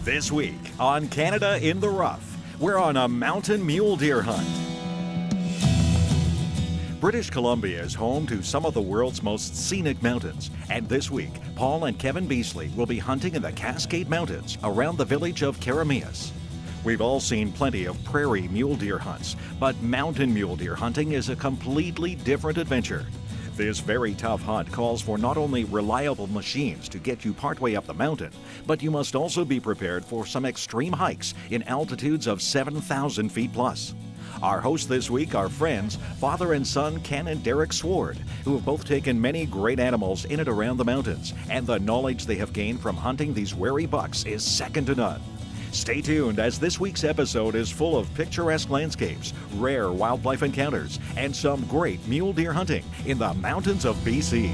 This week on Canada in the Rough, we're on a mountain mule deer hunt. British Columbia is home to some of the world's most scenic mountains, and this week, Paul and Kevin Beasley will be hunting in the Cascade Mountains around the village of Keremeos. We've all seen plenty of prairie mule deer hunts, but mountain mule deer hunting is a completely different adventure. This very tough hunt calls for not only reliable machines to get you partway up the mountain, but you must also be prepared for some extreme hikes in altitudes of 7,000 feet plus. Our hosts this week are friends, father and son Ken and Derek Sward, who have both taken many great animals in and around the mountains, and the knowledge they have gained from hunting these wary bucks is second to none. Stay tuned, as this week's episode is full of picturesque landscapes, rare wildlife encounters, and some great mule deer hunting in the mountains of BC.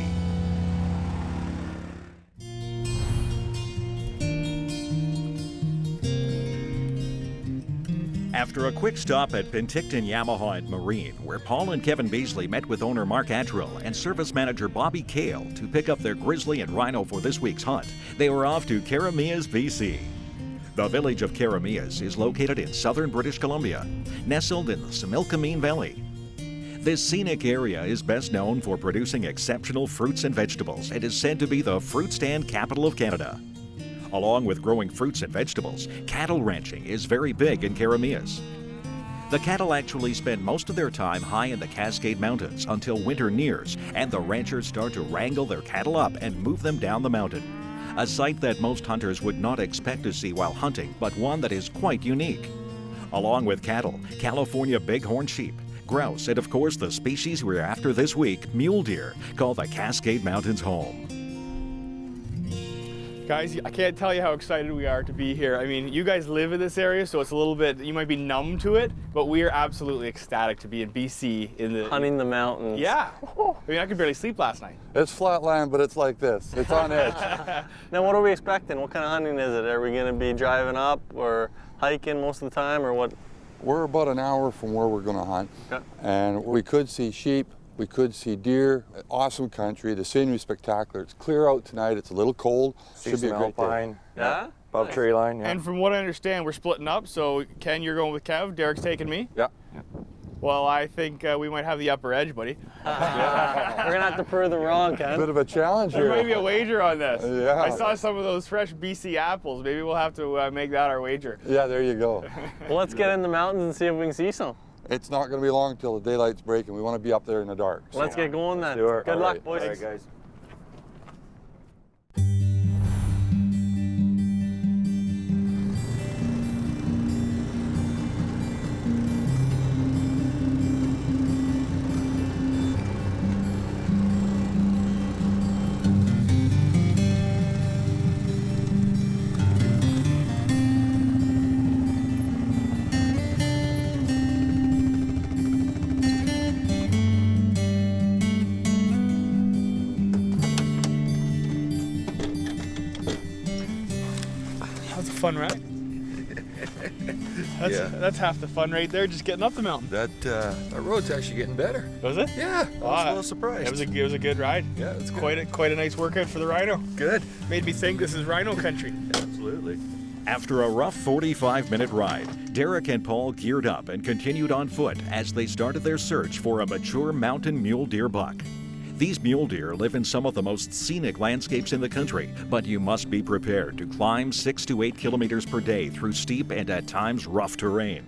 After a quick stop at Penticton Yamaha and Marine, where Paul and Kevin Beasley met with owner Mark Attrill and service manager Bobby Kale to pick up their grizzly and rhino for this week's hunt, they were off to Keremeos, BC. The village of Keremeos is located in southern British Columbia, nestled in the Similkameen Valley. This scenic area is best known for producing exceptional fruits and vegetables and is said to be the fruit stand capital of Canada. Along with growing fruits and vegetables, cattle ranching is very big in Keremeos. The cattle actually spend most of their time high in the Cascade Mountains until winter nears, and the ranchers start to wrangle their cattle up and move them down the mountain. A sight that most hunters would not expect to see while hunting, but one that is quite unique. Along with cattle, California bighorn sheep, grouse, and of course the species we're after this week, mule deer, call the Cascade Mountains home. Guys, I can't tell you how excited we are to be here. I mean, you guys live in this area, so it's a little bit, you might be numb to it, but we are absolutely ecstatic to be in BC in the... Hunting the mountains. Yeah. I mean, I could barely sleep last night. It's flat land, but it's like this. It's on edge. Now, what are we expecting? What kind of hunting is it? Are we going to be driving up or hiking most of the time, or what? We're about an hour from where we're going to hunt, Okay. and we could see sheep, we could see deer. Awesome country, the scenery spectacular. It's clear out tonight, it's a little cold. Should be a great day. Yeah? Above tree line, yeah. And from what I understand, we're splitting up, so Ken, you're going with Kev, Derek's taking me. Yeah. Well, I think we might have the upper edge, buddy. We're going to have to prove them wrong, Ken. Bit of a challenge There here. may be a wager on this. Yeah. I saw some of those fresh BC apples. Maybe we'll have to make that our wager. Yeah, there you go. Well, let's get in the mountains and see if we can see some. It's not going to be long till the daylight's breaking. We want to be up there in the dark. So. Let's get going then. do it. Good All luck, right. boys. All right, guys. That's a fun ride. That's half the fun right there, just getting up the mountain. That road's actually getting better. Was it? Yeah, I was a little surprised. It was a good ride. Yeah, it's Quite a nice workout for the rhino. good. Made me think this is rhino country. Absolutely. After a rough 45-minute ride, Derek and Paul geared up and continued on foot as they started their search for a mature mountain mule deer buck. These mule deer live in some of the most scenic landscapes in the country, but you must be prepared to climb 6 to 8 kilometers per day through steep and at times rough terrain.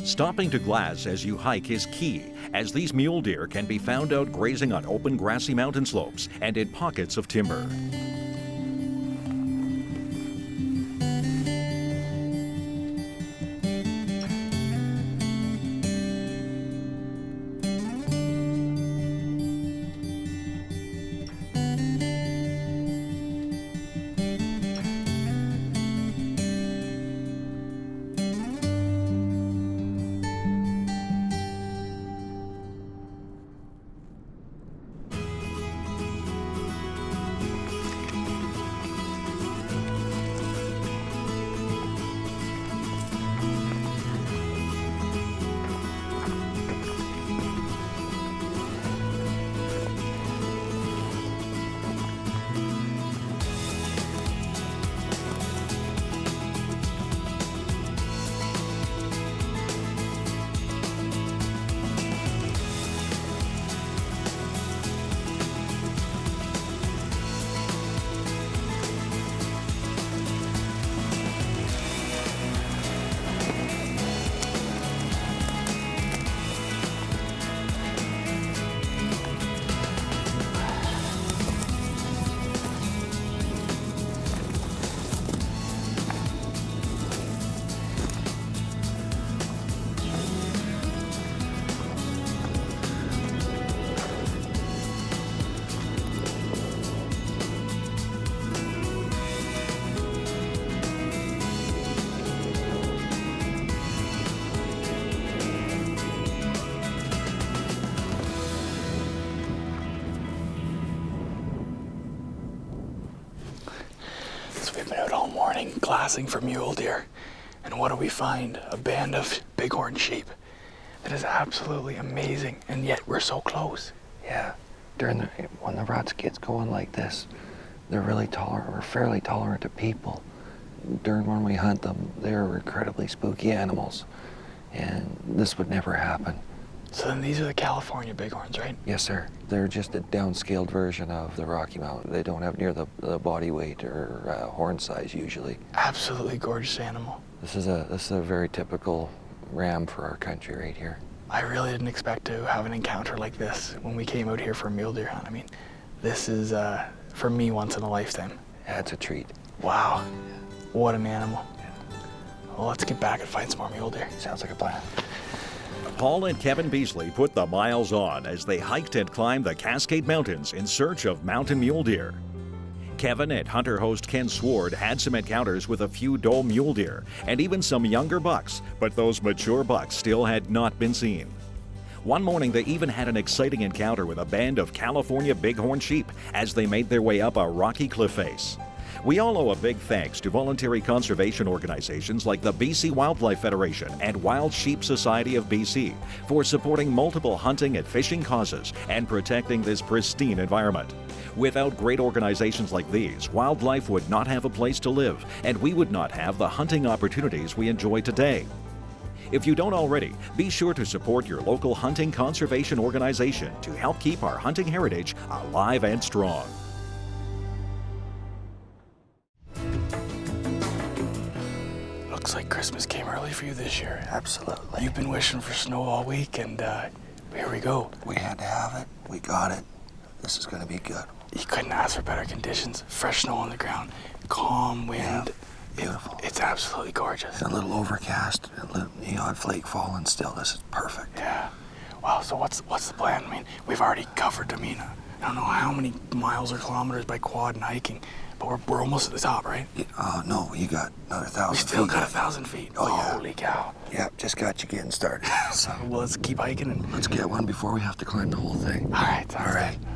Stopping to glass as you hike is key, as these mule deer can be found out grazing on open grassy mountain slopes and in pockets of timber. glassing for mule deer. And what do we find? A band of bighorn sheep. That is absolutely amazing, and yet we're so close. Yeah, when the ruts gets going like this, they're really tolerant, or fairly tolerant to people. During when we hunt them, they're incredibly spooky animals, and this would never happen. So then these are the California bighorns, right? Yes, sir. They're just a downscaled version of the Rocky Mountain. They don't have near the body weight or horn size usually. Absolutely gorgeous animal. This is a very typical ram for our country right here. I really didn't expect to have an encounter like this when we came out here for a mule deer hunt. I mean, this is, for me, once in a lifetime. Yeah, it's a treat. Wow, what an animal. Well, let's get back and find some more mule deer. Sounds like a plan. Paul and Kevin Beasley put the miles on as they hiked and climbed the Cascade Mountains in search of mountain mule deer. Kevin and hunter host Ken Sward had some encounters with a few doe mule deer and even some younger bucks, but those mature bucks still had not been seen. One morning, they even had an exciting encounter with a band of California bighorn sheep as they made their way up a rocky cliff face. We all owe a big thanks to voluntary conservation organizations like the BC Wildlife Federation and Wild Sheep Society of BC for supporting multiple hunting and fishing causes and protecting this pristine environment. Without great organizations like these, wildlife would not have a place to live, and we would not have the hunting opportunities we enjoy today. If you don't already, be sure to support your local hunting conservation organization to help keep our hunting heritage alive and strong. Looks like Christmas came early for you this year. Absolutely. You've been wishing for snow all week, and here we go. We had to have it. We got it. This is going to be good. You couldn't ask for better conditions. Fresh snow on the ground, calm wind. Yeah, beautiful. It's absolutely gorgeous. A little overcast, the odd flake falling still. This is perfect. Yeah. Wow, so what's the plan? I mean, we've already covered, I don't know how many miles or kilometers by quad and hiking, but we're almost at the top, right? No, you got another 1,000 We feet. still got 1,000 feet. Oh, yeah. Holy cow. Yep, just got you getting started. So Well, let's keep hiking and... let's get one before we have to climb the whole thing. All right, sounds All right. good.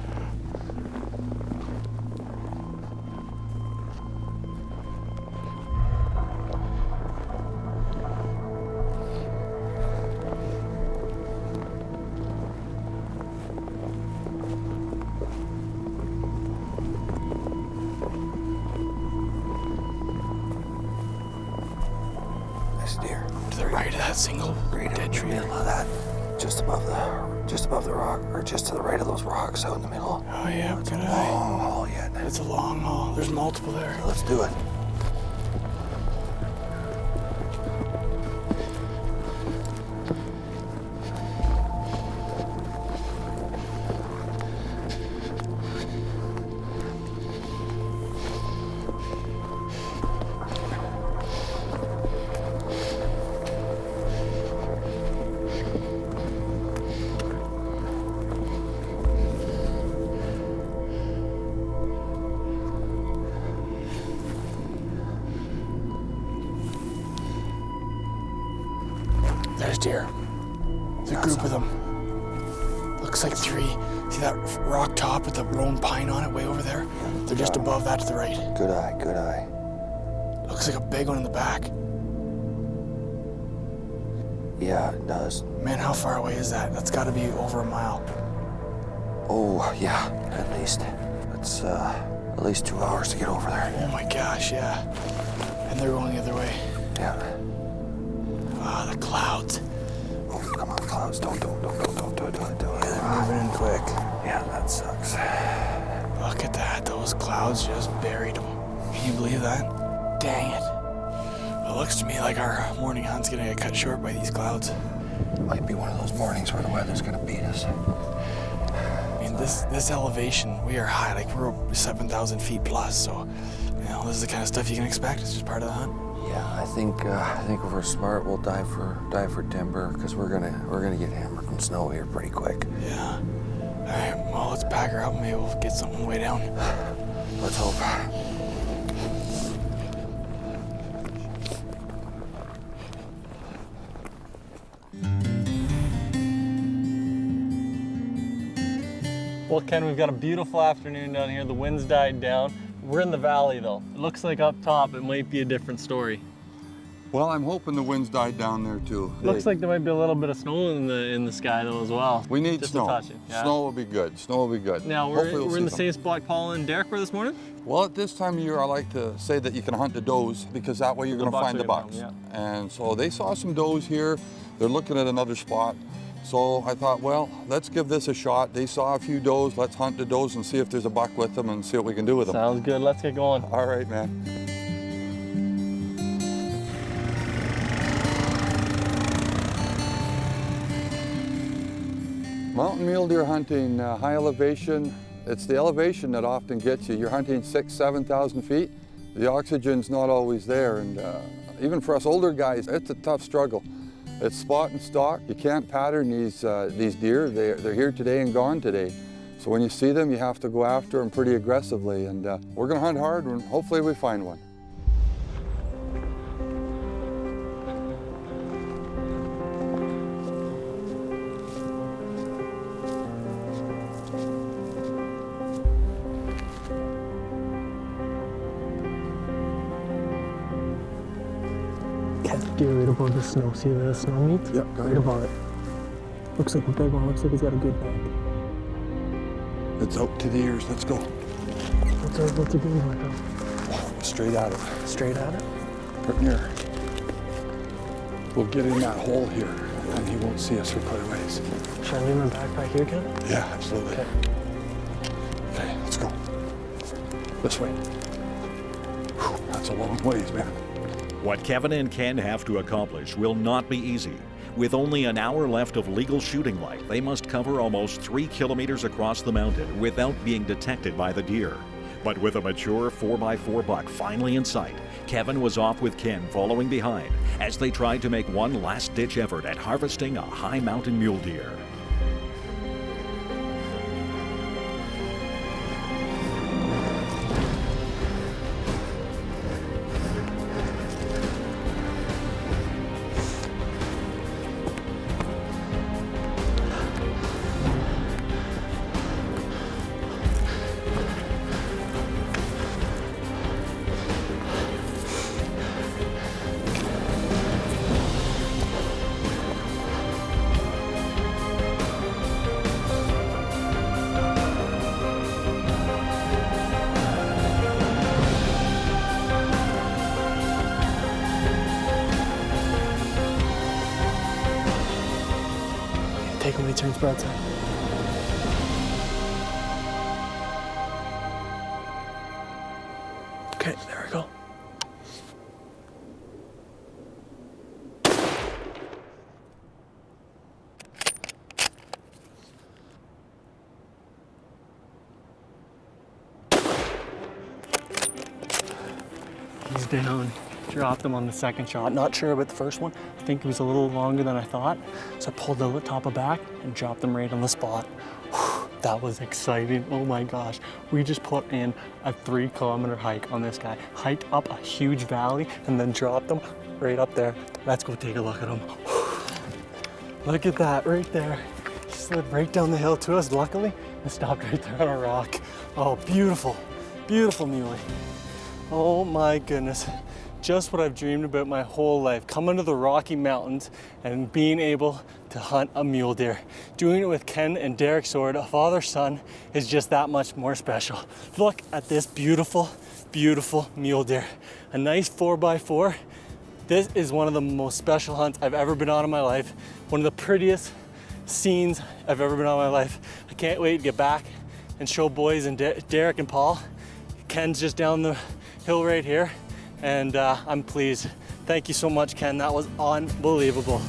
Nice deer. To the right of that single Right dead in the tree. middle of that, just above the rock, or just to the right of those rocks out in the middle. Oh yeah, good eye. Long haul yet. It's a long haul. There's multiple there. Let's do it. There's deer. There's a group of them. Looks like 3. See that rock top with the lone pine on it way over there? They're just above that to the right. Good eye, good eye. Looks like a big one in the back. Yeah, it does. Man, how far away is that? That's got to be over a mile. Oh, yeah, at least. It's at least 2 hours to get over there. Oh my gosh, yeah. And they're going the other way. Yeah. Ah, the clouds. Oh, come on, clouds. Don't do it. Yeah, they're moving in quick. Yeah, that sucks. Look at that. Those clouds just buried them. Can you believe that? Dang it. It looks to me like our morning hunt's gonna get cut short by these clouds. Might be one of those mornings where the weather's gonna beat us. I mean, this elevation, we are high. Like, we're 7,000 feet plus, so, this is the kind of stuff you can expect. It's just part of the hunt. Yeah, I think if we're smart, we'll dive for timber because we're gonna get hammered from snow here pretty quick. Yeah. All right, well, let's pack her up and maybe we'll get something way down. Let's hope. Well, Ken, we've got a beautiful afternoon down here. The wind's died down. We're in the valley though. It looks like up top it might be a different story. Well, I'm hoping the wind's died down there too. Looks like there might be a little bit of snow in the sky though as well. We need just snow. To touch it, yeah? Snow will be good. Snow will be good. Now we're in the same spot Paul and Derek were this morning? Well, at this time of year, I like to say that you can hunt the does because that way you're going to find the bucks. And so they saw some does here. They're looking at another spot. So I thought, well, let's give this a shot. They saw a few does. Let's hunt the does and see if there's a buck with them and see what we can do with them. Sounds good. Let's get going. All right, man. Mountain mule deer hunting, high elevation. It's the elevation that often gets you. You're hunting 6,000, 7,000 feet. The oxygen's not always there, and even for us older guys, it's a tough struggle. It's spot and stalk. You can't pattern these deer. They're here today and gone today. So when you see them, you have to go after them pretty aggressively, and we're gonna hunt hard, and hopefully we find one. Deer right above the snow. See where the snow meets? Yep, got it. Right above it. Looks like a big one. Looks like he's got a good bag. It's out to the ears. Let's go. What's he doing right now? Straight at it. Straight at it? Right here. We'll get in that hole here, and he won't see us for quite a ways. Should I leave my backpack here, Ken? Yeah, absolutely. Okay. Okay, let's go. This way. Whew, that's a long ways, man. What Kevin and Ken have to accomplish will not be easy. With only an hour left of legal shooting light, they must cover almost 3 kilometers across the mountain without being detected by the deer. But with a mature 4x4 buck finally in sight, Kevin was off with Ken following behind as they tried to make one last-ditch effort at harvesting a high mountain mule deer. Take him when he turns broadside. Okay, there we go. He's down. Dropped him on the second shot. Not sure about the first one. I think it was a little longer than I thought. So I pulled the top of back and dropped him right on the spot. Whew, that was exciting. Oh my gosh. We just put in a 3-kilometer hike on this guy. Hiked up a huge valley and then dropped him right up there. Let's go take a look at him. Whew. Look at that right there. He slid right down the hill to us, luckily, and stopped right there on a rock. Oh, beautiful, beautiful muley. Oh my goodness. Just what I've dreamed about my whole life, coming to the Rocky Mountains and being able to hunt a mule deer. Doing it with Ken and Derek Sward, a father-son, is just that much more special. Look at this beautiful, beautiful mule deer. A nice 4x4. This is one of the most special hunts I've ever been on in my life. One of the prettiest scenes I've ever been on in my life. I can't wait to get back and show boys and Derek and Paul. Ken's just down the hill right here. And I'm pleased. Thank you so much, Ken. That was unbelievable.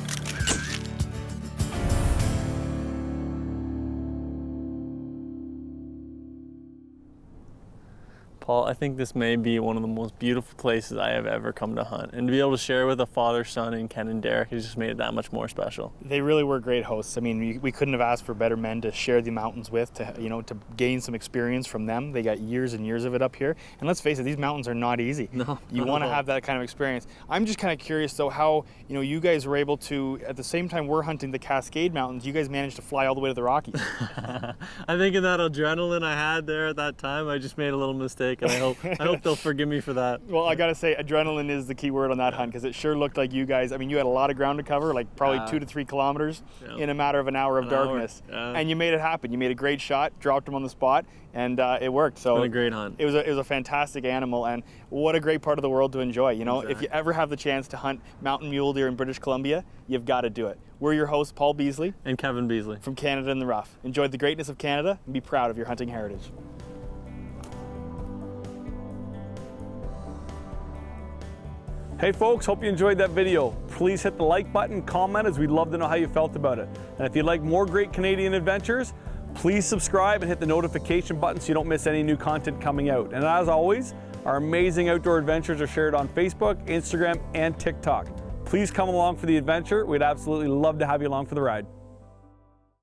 Paul, I think this may be one of the most beautiful places I have ever come to hunt. And to be able to share with a father, son, and Ken and Derek has just made it that much more special. They really were great hosts. I mean, we couldn't have asked for better men to share the mountains with, to gain some experience from them. They got years and years of it up here. And let's face it, these mountains are not easy. No. You want to have that kind of experience. I'm just kind of curious, though, how you guys were able to, at the same time we're hunting the Cascade Mountains, you guys managed to fly all the way to the Rockies. I think in that adrenaline I had there at that time, I just made a little mistake. bike, and I hope they'll forgive me for that. Well, I gotta say, adrenaline is the key word on that hunt, because it sure looked like you guys, I mean, you had a lot of ground to cover, like probably 2 to 3 kilometers in a matter of an hour of darkness. And you made it happen. You made a great shot, dropped him on the spot, and it worked. So it's been a great hunt. It was a fantastic animal, and what a great part of the world to enjoy. You know, if you ever have the chance to hunt mountain mule deer in British Columbia, you've got to do it. We're your hosts, Paul Beasley and Kevin Beasley from Canada in the Rough. Enjoy the greatness of Canada and be proud of your hunting heritage. Hey folks, hope you enjoyed that video. Please hit the like button, comment, as we'd love to know how you felt about it. And if you'd like more great Canadian adventures, please subscribe and hit the notification button so you don't miss any new content coming out. And as always, our amazing outdoor adventures are shared on Facebook, Instagram, and TikTok. Please come along for the adventure. We'd absolutely love to have you along for the ride.